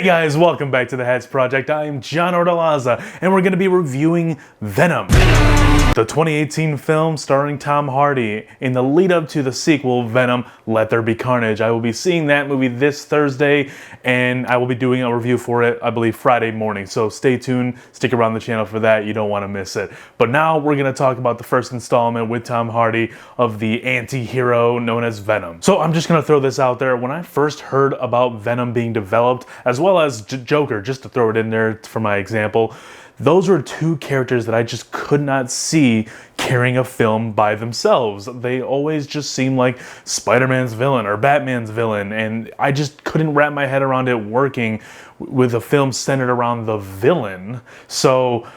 Hey guys, welcome back to the Heads Project. I am John Ordalaza, and we're going to be reviewing Venom, the 2018 film starring Tom Hardy in the lead up to the sequel, Venom, There Be Carnage. I will be seeing that movie this Thursday, and I will be doing a review for it, I believe, Friday morning. So stay tuned, stick around the channel for that, you don't want to miss it. But now we're going to talk about the first installment with Tom Hardy of the anti-hero known as Venom. So I'm just going to throw this out there. When I first heard about Venom being developed, as well as Joker, just to throw it in there for my example, those were two characters that I just could not see carrying a film by themselves. They always just seemed like Spider-Man's villain or Batman's villain, and I just couldn't wrap my head around it working with a film centered around the villain. So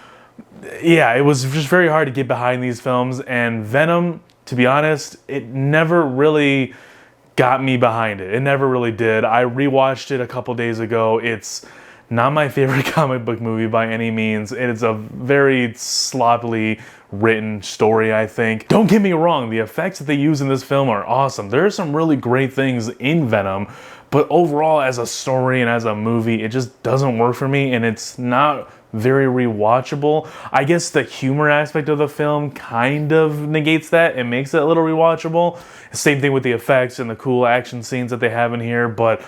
yeah, it was just very hard to get behind these films, and Venom, to be honest, it never really got me behind it. It never really did. I rewatched it a couple days ago. It's not my favorite comic book movie by any means. It is a very sloppily written story, I think. Don't get me wrong, the effects that they use in this film are awesome. There are some really great things in Venom, but overall as a story and as a movie, it just doesn't work for me, and it's not very rewatchable. I guess the humor aspect of the film kind of negates that and makes it a little rewatchable. Same thing with the effects and the cool action scenes that they have in here, but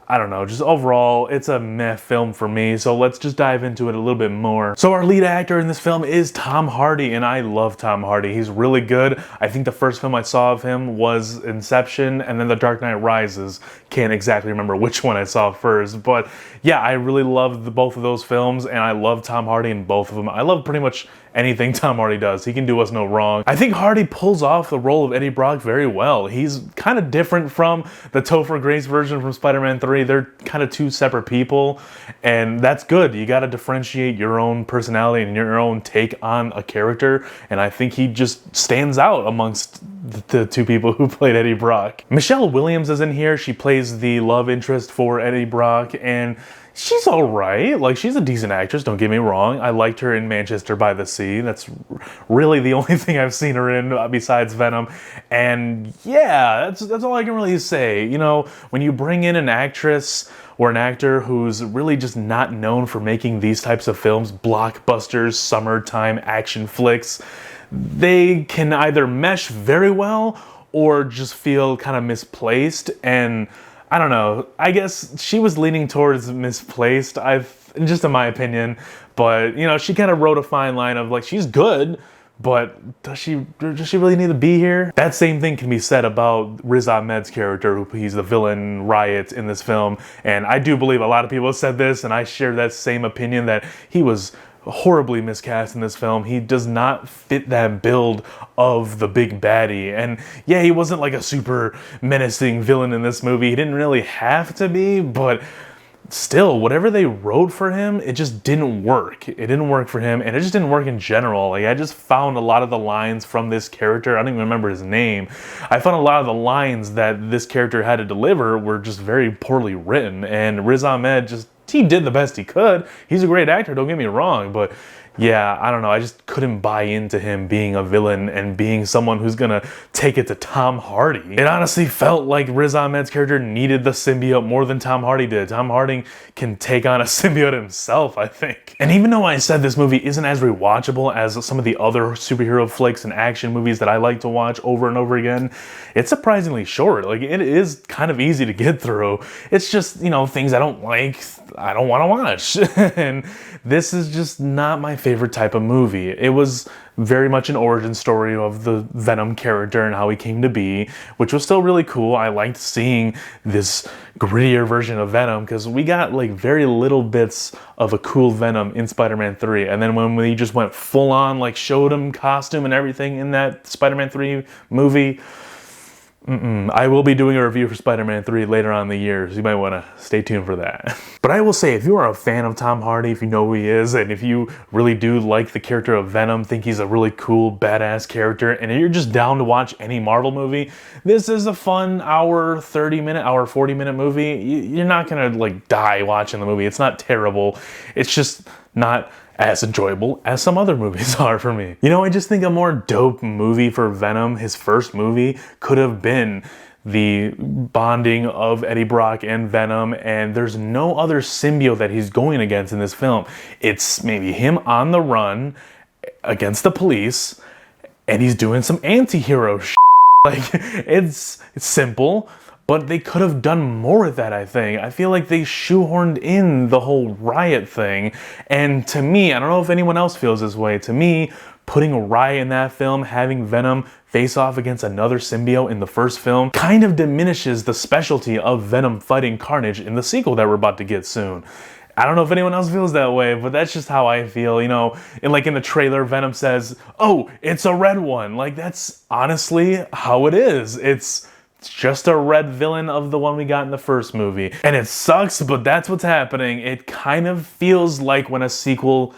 I don't know, just overall, it's a meh film for me, so let's just dive into it a little bit more. So our lead actor in this film is Tom Hardy, and I love Tom Hardy. He's really good. I think the first film I saw of him was Inception, and then The Dark Knight Rises. Can't exactly remember which one I saw first, but yeah, I really love both of those films, and I love Tom Hardy in both of them. I love pretty much anything Tom Hardy does. He can do us no wrong. I think Hardy pulls off the role of Eddie Brock very well. He's kind of different from the Topher Grace version from Spider-Man 3. They're kind of two separate people, and that's good. You got to differentiate your own personality and your own take on a character, and I think he just stands out amongst the two people who played Eddie Brock. Michelle Williams is in here. She plays the love interest for Eddie Brock, and she's alright. Like, she's a decent actress, don't get me wrong. I liked her in Manchester by the Sea. That's really the only thing I've seen her in besides Venom. And yeah, that's all I can really say. You know, when you bring in an actress or an actor who's really just not known for making these types of films, blockbusters, summertime action flicks, they can either mesh very well or just feel kind of misplaced. And I don't know, I guess she was leaning towards misplaced, just in my opinion, but you know, she kind of wrote a fine line of like, she's good, but does she really need to be here? That same thing can be said about Riz Ahmed's character, who he's the villain Riot in this film, and I do believe a lot of people have said this, and I share that same opinion, that he was horribly miscast in this film. He does not fit that build of the big baddie. And yeah, he wasn't like a super menacing villain in this movie. He didn't really have to be, but still, whatever they wrote for him, it just didn't work. It didn't work for him, and it just didn't work in general. Like, I just found a lot of the lines from this character, I don't even remember his name. I found a lot of the lines that this character had to deliver were just very poorly written, and Riz Ahmed he did the best he could. He's a great actor, don't get me wrong, but yeah, I don't know, I just couldn't buy into him being a villain and being someone who's gonna take it to Tom Hardy. It honestly felt like Riz Ahmed's character needed the symbiote more than Tom Hardy did. Tom Hardy can take on a symbiote himself, I think. And even though I said this movie isn't as rewatchable as some of the other superhero flicks and action movies that I like to watch over and over again, it's surprisingly short. Like, it is kind of easy to get through. It's just, you know, things I don't like, I don't want to watch. And this is just not my favorite type of movie. It was very much an origin story of the Venom character and how he came to be, which was still really cool. I liked seeing this grittier version of Venom, because we got like very little bits of a cool Venom in Spider-Man 3, and then when we just went full on, like showed him costume and everything in that Spider-Man 3 movie, I will be doing a review for Spider-Man 3 later on in the year, so you might want to stay tuned for that. But I will say, if you are a fan of Tom Hardy, if you know who he is, and if you really do like the character of Venom, think he's a really cool, badass character, and you're just down to watch any Marvel movie, this is a fun hour 40-minute movie. You're not gonna like die watching the movie. It's not terrible. It's just not as enjoyable as some other movies are for me. You know, I just think a more dope movie for Venom, his first movie, could have been the bonding of Eddie Brock and Venom, and there's no other symbiote that he's going against in this film. It's maybe him on the run against the police, and he's doing some anti-hero shit. Like, it's simple, but they could have done more with that, I think. I feel like they shoehorned in the whole riot thing, and to me, I don't know if anyone else feels this way, to me, putting Riot in that film, having Venom face off against another symbiote in the first film, kind of diminishes the specialty of Venom fighting Carnage in the sequel that we're about to get soon. I don't know if anyone else feels that way, but that's just how I feel, you know. And like in the trailer, Venom says, "Oh, it's a red one." Like, that's honestly how it is. It's just a red villain of the one we got in the first movie. And it sucks, but that's what's happening. It kind of feels like when a sequel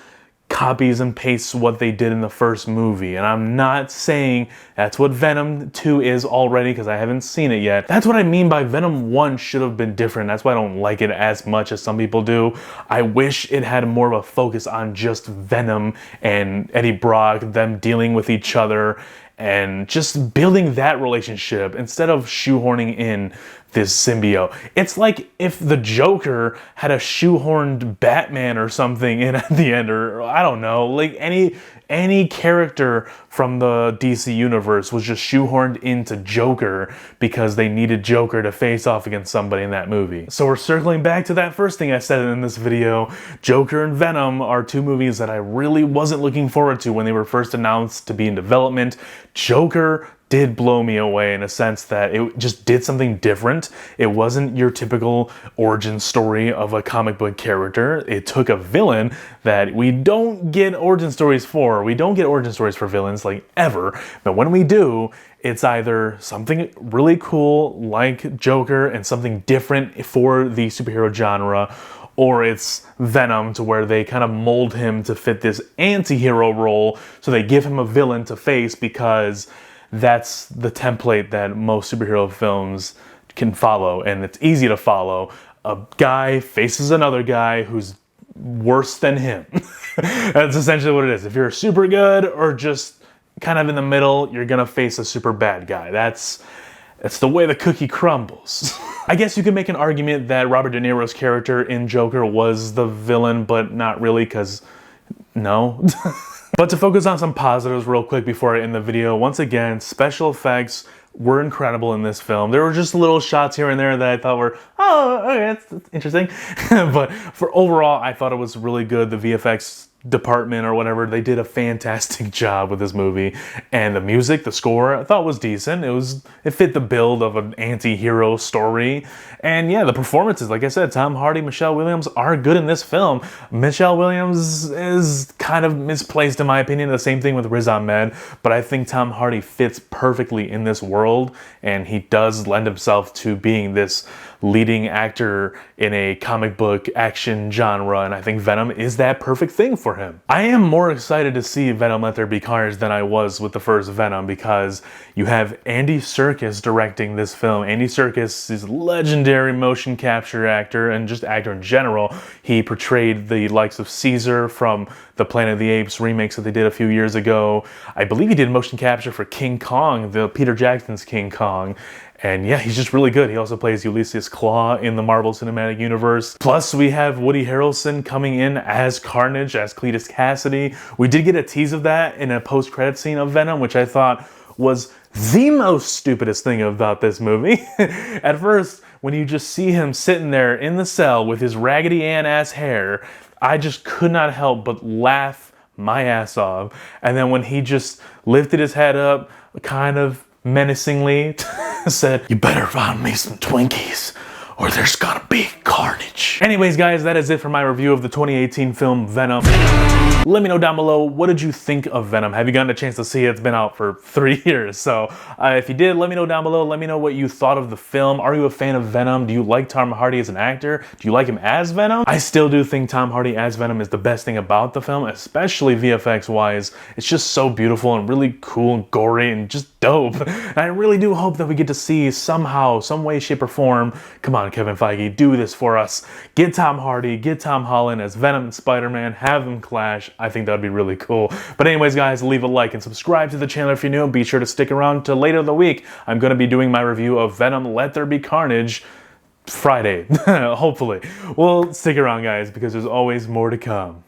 copies and pastes what they did in the first movie. And I'm not saying that's what Venom 2 is already, because I haven't seen it yet. That's what I mean by Venom 1 should have been different. That's why I don't like it as much as some people do. I wish it had more of a focus on just Venom and Eddie Brock, them dealing with each other, and just building that relationship instead of shoehorning in this symbiote. It's like if the Joker had a shoehorned Batman or something in at the end, or I don't know, like any character from the DC universe was just shoehorned into Joker because they needed Joker to face off against somebody in that movie. So we're circling back to that first thing I said in this video. Joker and Venom are two movies that I really wasn't looking forward to when they were first announced to be in development. Joker did blow me away in a sense that it just did something different. It wasn't your typical origin story of a comic book character. It took a villain that we don't get origin stories for. We don't get origin stories for villains, like, ever. But when we do, it's either something really cool like Joker and something different for the superhero genre, or it's Venom, to where they kind of mold him to fit this anti-hero role, so they give him a villain to face because that's the template that most superhero films can follow, and it's easy to follow. A guy faces another guy who's worse than him. That's essentially what it is. If you're super good or just kind of in the middle, you're gonna face a super bad guy. That's the way the cookie crumbles. I guess you could make an argument that Robert De Niro's character in Joker was the villain, but not really, because no. But to focus on some positives real quick before I end the video, once again, special effects were incredible in this film. There were just little shots here and there that I thought were, oh, okay, that's interesting. But for overall, I thought it was really good. The VFX department or whatever, they did a fantastic job with this movie. And the music, the score, I thought was decent. It fit the build of an anti-hero story. And yeah, the performances, like I said, Tom Hardy, Michelle Williams are good in this film. Michelle Williams is kind of misplaced in my opinion. The same thing with Riz Ahmed, but I think Tom Hardy fits perfectly in this world, and he does lend himself to being this leading actor in a comic book action genre, and I think Venom is that perfect thing for him. I am more excited to see Venom Let There Be Carnage than I was with the first Venom, because you have Andy Serkis directing this film. Andy Serkis is a legendary motion capture actor, and just actor in general. He portrayed the likes of Caesar from the Planet of the Apes remakes that they did a few years ago. I believe he did motion capture for King Kong, the Peter Jackson's King Kong. And yeah, he's just really good. He also plays Ulysses Claw in the Marvel Cinematic Universe. Plus, we have Woody Harrelson coming in as Carnage, as Cletus Cassidy. We did get a tease of that in a post-credit scene of Venom, which I thought was the most stupidest thing about this movie. At first, when you just see him sitting there in the cell with his Raggedy Ann-ass hair, I just could not help but laugh my ass off. And then when he just lifted his head up, kind of menacingly, said, "You better find me some Twinkies, or there's gonna be carnage." Anyways, guys, that is it for my review of the 2018 film Venom. Let me know down below, what did you think of Venom? Have you gotten a chance to see it? It's been out for 3 years. So if you did, let me know down below. Let me know what you thought of the film. Are you a fan of Venom? Do you like Tom Hardy as an actor? Do you like him as Venom? I still do think Tom Hardy as Venom is the best thing about the film, especially VFX wise. It's just so beautiful and really cool and gory and just dope. And I really do hope that we get to see somehow, some way, shape, or form. Come on, Kevin Feige, do this for us. Get Tom Hardy, get Tom Holland as Venom and Spider-Man, have them clash. I think that would be really cool. But anyways, guys, leave a like and subscribe to the channel if you're new. Be sure to stick around till later in the week. I'm going to be doing my review of Venom Let There Be Carnage Friday, hopefully. Well, stick around, guys, because there's always more to come.